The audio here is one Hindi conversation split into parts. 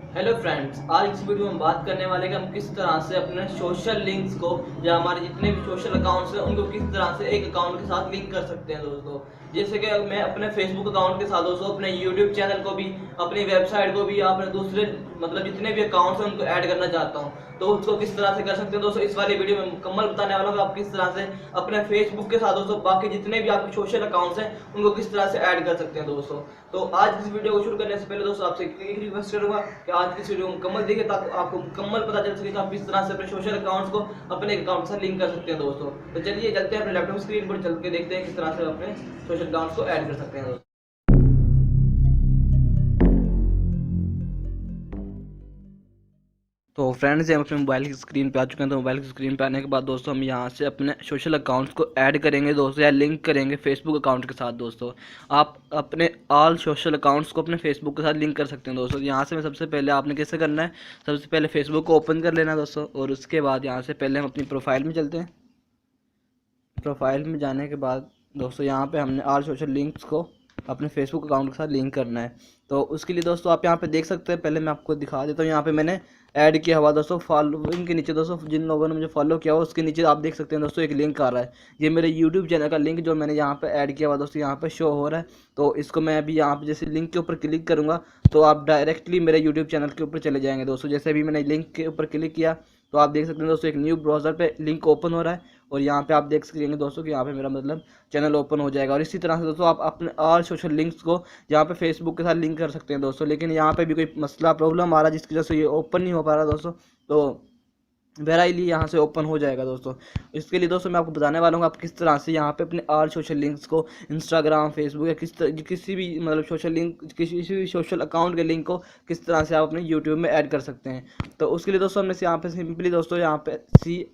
हेलो फ्रेंड्स, आज इस वीडियो में हम बात करने वाले हैं कि हम किस तरह से अपने सोशल लिंक्स को या हमारे जितने भी सोशल अकाउंट्स हैं उनको किस तरह से एक अकाउंट के साथ लिंक कर सकते हैं दोस्तों। जैसे कि मैं अपने फेसबुक अकाउंट के साथ दोस्तों अपने यूट्यूब चैनल को भी, अपनी वेबसाइट को भी या अपने दूसरे मतलब जितने भी अकाउंट्स हैं उनको ऐड करना चाहता हूँ, तो उसको किस तरह से कर सकते हैं दोस्तों। इस वाली वीडियो में मुकम्मल बताने वाला हूँ आप किस तरह से अपने फेसबुक के साथ दोस्तों बाकी जितने भी आपके सोशल अकाउंट्स हैं उनको किस तरह से ऐड कर सकते हैं दोस्तों। तो आज इस वीडियो को शुरू करने से पहले दोस्तों आपसे एक रिक्वेस्ट करूंगा कि आज की इस वीडियो को मुकम्मल देखिए ताकि आपको मुकम्मल पता चल सके कि आप किस तरह से अपने सोशल अकाउंट्स को अपने अकाउंट से लिंक कर सकते हैं दोस्तों। तो चलिए चलते हैं अपने लैपटॉप स्क्रीन पर चल के देखते हैं किस तरह से अपने सोशल अकाउंट्स को ऐड कर सकते हैं दोस्तों। तो फ्रेंड्स हम अपने मोबाइल की स्क्रीन पे आ चुके हैं। तो मोबाइल की स्क्रीन पे आने के बाद दोस्तों हम यहाँ से अपने सोशल अकाउंट्स को ऐड करेंगे दोस्तों, या लिंक करेंगे फेसबुक अकाउंट के साथ दोस्तों। आप अपने ऑल सोशल अकाउंट्स को अपने फेसबुक के साथ लिंक कर सकते हैं दोस्तों। यहाँ से मैं सबसे पहले आपने कैसे करना है, सबसे पहले फेसबुक को ओपन कर लेना दोस्तों, और उसके बाद यहाँ से पहले हम अपनी प्रोफाइल में चलते हैं। प्रोफाइल में जाने के बाद दोस्तों यहाँ पे हमने ऑल सोशल लिंक्स को अपने फेसबुक अकाउंट के साथ लिंक करना है। तो उसके लिए दोस्तों आप यहाँ पे देख सकते हैं, पहले मैं आपको दिखा देता हूँ। यहाँ पे मैंने ऐड किया हुआ दोस्तों फॉलोइंग के नीचे दोस्तों, जिन लोगों ने मुझे फॉलो किया हुआ उसके नीचे आप देख सकते हैं दोस्तों एक लिंक आ रहा है। ये मेरे यूट्यूब चैनल का लिंक जो मैंने यहाँ पे ऐड किया हुआ दोस्तों यहाँ पे शो हो रहा है। तो इसको मैं अभी यहाँ पे जैसे लिंक के ऊपर क्लिक करूँगा तो आप डायरेक्टली मेरे यूट्यूब चैनल के ऊपर चले जाएंगे दोस्तों। जैसे अभी मैंने लिंक के ऊपर क्लिक किया तो आप देख सकते हैं दोस्तों एक न्यू ब्राउज़र पे लिंक ओपन हो रहा है, और यहाँ पे आप देख सकेंगे दोस्तों कि यहाँ पे मेरा मतलब चैनल ओपन हो जाएगा। और इसी तरह से दोस्तों आप अपने और सोशल लिंक्स को यहाँ पे फेसबुक के साथ लिंक कर सकते हैं दोस्तों। लेकिन यहाँ पे भी कोई मसला प्रॉब्लम आ रहा है जिसकी वजह से ये ओपन नहीं हो पा रहा दोस्तों। तो वेराइली यहाँ से ओपन हो जाएगा दोस्तों। इसके लिए दोस्तों मैं आपको बताने वाला हूँ आप किस तरह से यहाँ पे अपने ऑल सोशल लिंक्स को इंस्टाग्राम, फेसबुक या किसी भी मतलब सोशल लिंक, किसी भी सोशल अकाउंट के लिंक को किस तरह से आप अपने यूट्यूब में ऐड कर सकते हैं। तो उसके लिए दोस्तों हमने यहाँ पे सिंपली दोस्तों यहाँ पे सी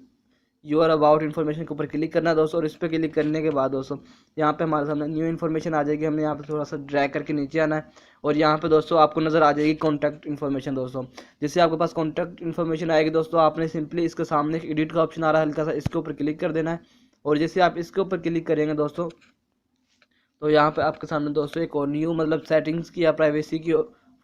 योर अबाउट इन्फॉर्मेशन के ऊपर क्लिक करना है दोस्तों, और इस पर क्लिक करने के बाद दोस्तों यहाँ पे हमारे सामने न्यू इन्फॉर्मेशन आ जाएगी। हमने यहाँ पे थोड़ा सा ड्रैग करके नीचे आना है, और यहाँ पे दोस्तों आपको नज़र आ जाएगी कॉन्टैक्ट इन्फॉर्मेशन दोस्तों। जैसे आपके पास कॉन्टैक्ट इन्फॉर्मेशन आएगी दोस्तों, आपने सिंपली इसके सामने एडिट का ऑप्शन आ रहा है हल्का सा, इसके ऊपर क्लिक कर देना है। और जैसे आप इसके ऊपर क्लिक करेंगे दोस्तों तो यहाँ पे आपके सामने दोस्तों एक और न्यू मतलब सेटिंग्स की या प्राइवेसी की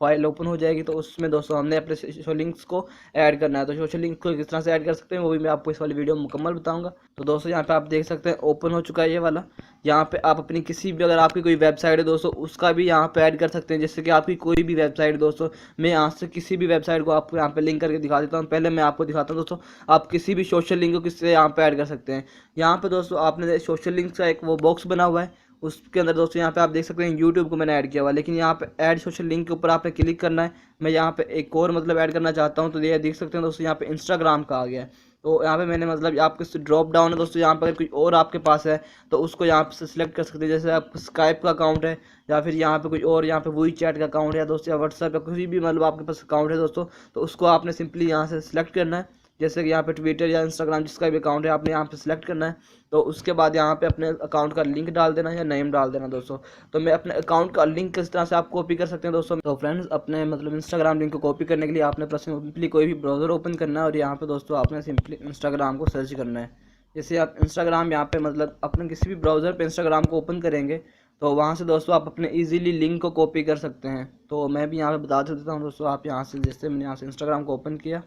फाइल ओपन हो जाएगी। तो उसमें दोस्तों हमने अपने सोशल लिंक्स को ऐड करना है। तो सोशल लिंक को किस तरह से ऐड कर सकते हैं वो भी मैं आपको इस वाली वीडियो में मुकम्मल बताऊंगा। तो दोस्तों यहाँ पे आप देख सकते हैं ओपन हो चुका है ये वाला। यहाँ पे आप अपनी किसी भी, अगर आपकी कोई वेबसाइट है दोस्तों उसका भी यहाँ पे ऐड कर सकते हैं। जैसे कि आपकी कोई भी वेबसाइट दोस्तों, मैं यहाँ से किसी भी वेबसाइट को आपको यहाँ पे लिंक करके दिखा देता हूँ। पहले मैं आपको दिखाता हूँ दोस्तों आप किसी भी सोशल लिंक को किससे यहाँ पे ऐड कर सकते हैं। यहाँ पे दोस्तों आपने सोशल लिंक का एक वो बॉक्स बना हुआ है, उसके अंदर दोस्तों यहाँ पे आप देख सकते हैं यूट्यूब को मैंने ऐड किया हुआ है। लेकिन यहाँ पे ऐड सोशल लिंक के ऊपर आपने क्लिक करना है। मैं यहाँ पे एक और मतलब ऐड करना चाहता हूँ, तो ये देख सकते हैं दोस्तों यहाँ पे इंस्टाग्राम का आ गया है। तो यहाँ पे मैंने मतलब आपके ड्रॉप डाउन है दोस्तों, यहाँ पर अगर कोई और आपके पास है तो उसको यहाँ पे सिलेक्ट कर सकते हैं। जैसे आप स्काइप का अकाउंट है, या फिर यहाँ पे कोई और, यहाँ पे वही चैट का अकाउंट है दोस्तों, या व्हाट्सएप या कोई भी मतलब आपके पास अकाउंट है दोस्तों, तो उसको आपने सिंपली यहाँ से सिलेक्ट करना है। जैसे कि यहाँ पे ट्विटर या इंस्टाग्राम जिसका भी अकाउंट है आपने यहाँ पे सिलेक्ट करना है। तो उसके बाद यहाँ पे अपने अकाउंट का लिंक डाल देना या नेम डाल देना दोस्तों। तो मैं अपने अकाउंट का लिंक किस तरह से आप कॉपी कर सकते हैं दोस्तों। तो फ्रेंड्स अपने मतलब इंस्टाग्राम लिंक को कॉपी करने के लिए आपने सिंपली कोई भी ब्राउज़र ओपन करना है, और यहाँ पे दोस्तों आपने सिंपली इंस्टाग्राम को सर्च करना है। जैसे आप इंस्टाग्राम यहाँ पे मतलब अपने किसी भी ब्राउज़र पे इंस्टाग्राम को ओपन करेंगे तो वहाँ से दोस्तों आप अपने इजीली लिंक को कॉपी कर सकते हैं। तो मैं भी यहाँ पे बता देता हूँ दोस्तों, आप यहाँ से, जैसे मैंने यहाँ से इंस्टाग्राम को ओपन किया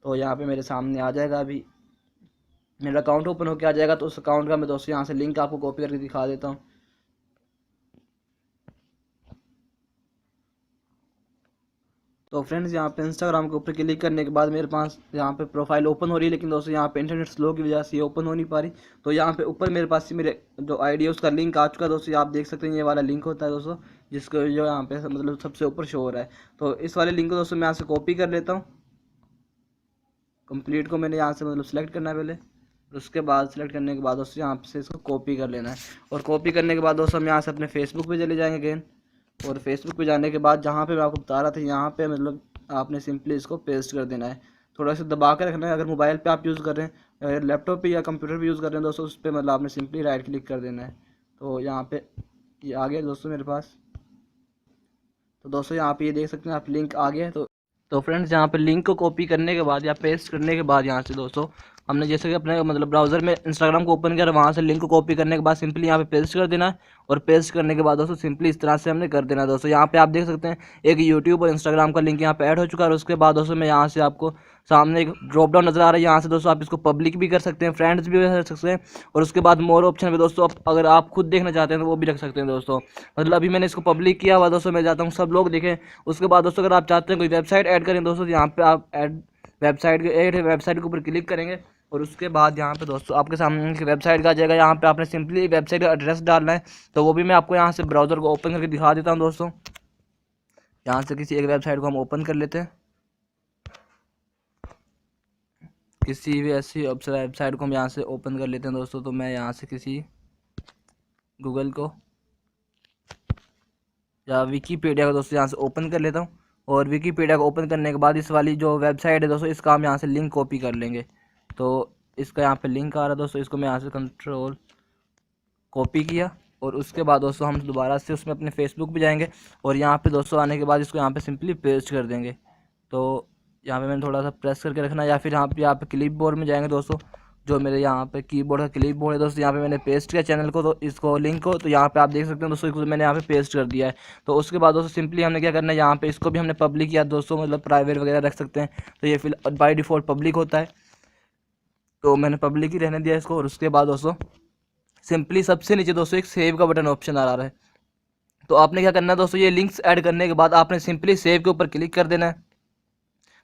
तो यहाँ पे मेरे सामने आ जाएगा, अभी मेरा अकाउंट ओपन होकर आ जाएगा। तो उस अकाउंट का मैं दोस्तों यहाँ से लिंक आपको कॉपी करके दिखा देता हूँ। तो फ्रेंड्स यहाँ पे इंस्टाग्राम के ऊपर क्लिक करने के बाद मेरे पास यहाँ पे प्रोफाइल ओपन हो रही है, लेकिन दोस्तों यहाँ पे इंटरनेट स्लो की वजह से ये ओपन हो नहीं पा रही। तो यहाँ पे ऊपर मेरे पास मेरे जो आईडी है उसका लिंक आ चुका है दोस्तों। आप देख सकते हैं ये वाला लिंक होता है दोस्तों, जिसको जो यहाँ पे मतलब सबसे ऊपर शो हो रहा है। तो इस वाले लिंक को दोस्तों मैं यहाँ से कॉपी कर लेता हूँ। कंप्लीट को मैंने यहाँ से मतलब सेलेक्ट करना है पहले, और उसके बाद सेलेक्ट करने के बाद दोस्तों यहाँ से इसको कॉपी कर लेना है। और कॉपी करने के बाद दोस्तों हम यहाँ से अपने फेसबुक पे चले जाएंगे अगेन, और फेसबुक पे जाने के बाद जहाँ पे मैं आपको बता रहा था यहाँ पे मतलब आपने सिंपली इसको पेस्ट कर देना है। थोड़ा सा दबा के रखना है। अगर मोबाइल पे आप यूज़ कर रहे हैं, अगर लैपटॉप पे या कंप्यूटर पे यूज़ कर रहे हैं दोस्तों, उस पर मतलब आपने सिंपली राइट क्लिक कर देना है। तो यहाँ पे ये आ गया दोस्तों मेरे पास। तो दोस्तों यहाँ पे ये देख सकते हैं आप लिंक आ गया है। तो फ्रेंड्स यहाँ पे लिंक को कॉपी करने के बाद या पेस्ट करने के बाद यहाँ से दोस्तों हमने जैसे कि अपने मतलब ब्राउज़र में इंस्टाग्राम को ओपन किया, वहाँ से लिंक को कॉपी करने के बाद सिंपली यहाँ पे पेस्ट कर देना है। और पेस्ट करने के बाद दोस्तों सिंपली इस तरह से हमने कर देना है। दोस्तों यहाँ पे आप देख सकते हैं एक यूट्यूब और इंस्टाग्राम का लिंक यहाँ पे ऐड हो चुका है। और उसके बाद दोस्तों मैं यहाँ से आपको सामने एक ड्रॉप डाउन नज़र आ रहा है, यहाँ से दोस्तों आप इसको पब्लिक भी कर सकते हैं, फ्रेंड्स भी कर सकते हैं। और उसके बाद मोर ऑप्शन पे दोस्तों अगर आप खुद देखना चाहते हैं तो वो भी रख सकते हैं दोस्तों। मतलब अभी मैंने इसको पब्लिक किया हुआ दोस्तों, मैं चाहता हूँ सब लोग देखें। उसके बाद दोस्तों अगर आप चाहते हैं कोई वेबसाइट ऐड करें दोस्तों, यहाँ पे आप ऐड वेबसाइट के ऊपर क्लिक करेंगे। और उसके बाद यहाँ पे दोस्तों आपके सामने वेबसाइट का आ जाएगा। यहाँ पे आपने सिंपली वेबसाइट का एड्रेस डालना है, तो वो भी मैं आपको यहाँ से ब्राउज़र को ओपन करके दिखा देता हूँ दोस्तों। यहाँ से किसी एक वेबसाइट को हम ओपन कर लेते हैं, किसी भी ऐसी वेबसाइट को हम यहाँ से ओपन कर लेते हैं दोस्तों। तो मैं यहाँ से किसी गूगल को या विकीपीडिया को दोस्तों यहाँ से ओपन कर लेता हूँ। और विकीपीडिया को ओपन करने के बाद इस वाली जो वेबसाइट है दोस्तों, इसका हम यहाँ से लिंक कॉपी कर लेंगे। तो इसका यहाँ पे लिंक आ रहा है दोस्तों, इसको मैं यहाँ से कंट्रोल कॉपी किया। और उसके बाद दोस्तों हम दोबारा से उसमें अपने फेसबुक पे जाएंगे और यहाँ पे दोस्तों आने के बाद इसको यहाँ पे सिंपली पेस्ट कर देंगे। तो यहाँ पे मैंने थोड़ा सा प्रेस करके रखना है, या फिर यहाँ पे क्लिप बोर्ड में जाएंगे दोस्तों, जो मेरे यहाँ पे कीबोर्ड का क्लिप बोर्ड है दोस्तों। यहाँ पे मैंने पेस्ट किया चैनल को, तो इसको लिंक को, तो यहाँ पे आप देख सकते हैं दोस्तों इसको मैंने यहाँ पे पेस्ट कर दिया है। तो उसके बाद दोस्तों सिंपली हमने क्या करना है, यहाँ पे इसको भी हमने पब्लिक किया दोस्तों, मतलब प्राइवेट वगैरह रख सकते हैं। तो ये फिर बाय डिफ़ॉल्ट पब्लिक होता है, तो मैंने पब्लिक ही रहने दिया इसको। और उसके बाद दोस्तों सिंपली सबसे नीचे दोस्तों एक सेव का बटन ऑप्शन आ रहा है, तो आपने क्या करना है दोस्तों, ये लिंक्स ऐड करने के बाद आपने सिंपली सेव के ऊपर क्लिक कर देना है।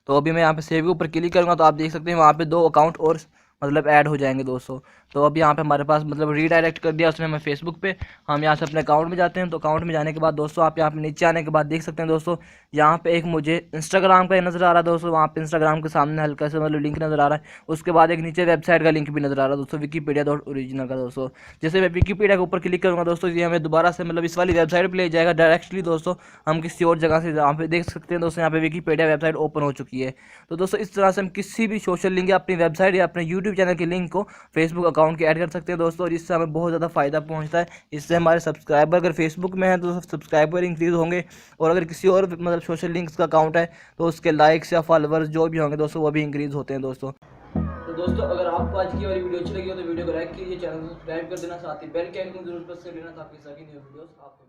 तो अभी मैं यहाँ पे सेव के ऊपर क्लिक करूँगा तो आप देख सकते हैं वहाँ पे 2 अकाउंट और मतलब ऐड हो जाएंगे दोस्तों। तो अब यहाँ पे हमारे पास मतलब रीडायरेक्ट कर दिया उसने हमें फेसबुक पे। हम यहाँ से अपने अकाउंट में जाते हैं, तो अकाउंट में जाने के बाद दोस्तों आप यहाँ पे नीचे आने के बाद देख सकते हैं दोस्तों, यहाँ पे एक मुझे इंस्टाग्राम का नज़र आ रहा है दोस्तों। वहाँ पे इंस्टाग्राम के सामने हल्का सा मतलब लिंक नज़र आ रहा है। उसके बाद एक नीचे वेबसाइट का लिंक भी नज़र आ रहा है दोस्तों, wikipedia.original का दोस्तों। जैसे मैं विकीपीडिया के ऊपर क्लिक करूँगा दोस्तों, ये हमें दोबारा से मतलब इस वाली वेबसाइट पर ले जाएगा डायरेक्टली दोस्तों। हम किसी और जगह से यहाँ पे देख सकते हैं दोस्तों, यहाँ पे विकीपीडिया वेबसाइट ओपन हो चुकी है। तो दोस्तों इस तरह से हम किसी भी सोशल लिंक या अपनी वेबसाइट या अपने यूट्यूब चैनल के लिंक को फेसबुक अकाउंट के ऐड कर सकते हैं दोस्तों। और इससे हमें बहुत ज़्यादा फ़ायदा पहुंचता है। इससे हमारे सब्सक्राइबर अगर फेसबुक में हैं तो सब्सक्राइबर इंक्रीज़ होंगे, और अगर किसी और मतलब सोशल लिंक्स का अकाउंट है तो उसके लाइक्स या फॉलोवर्स जो भी होंगे दोस्तों वो भी इंक्रीज़ होते हैं दोस्तों। तो दोस्तों अगर आपको आज की वाली वीडियो अच्छी लगी हो तो वीडियो को लाइक कीजिए, चैनल को सब्सक्राइब कर देना, साथ ही बेल के आइकन को जरूर प्रेस कर लेना ताकि सभी न्यू वीडियोस आपको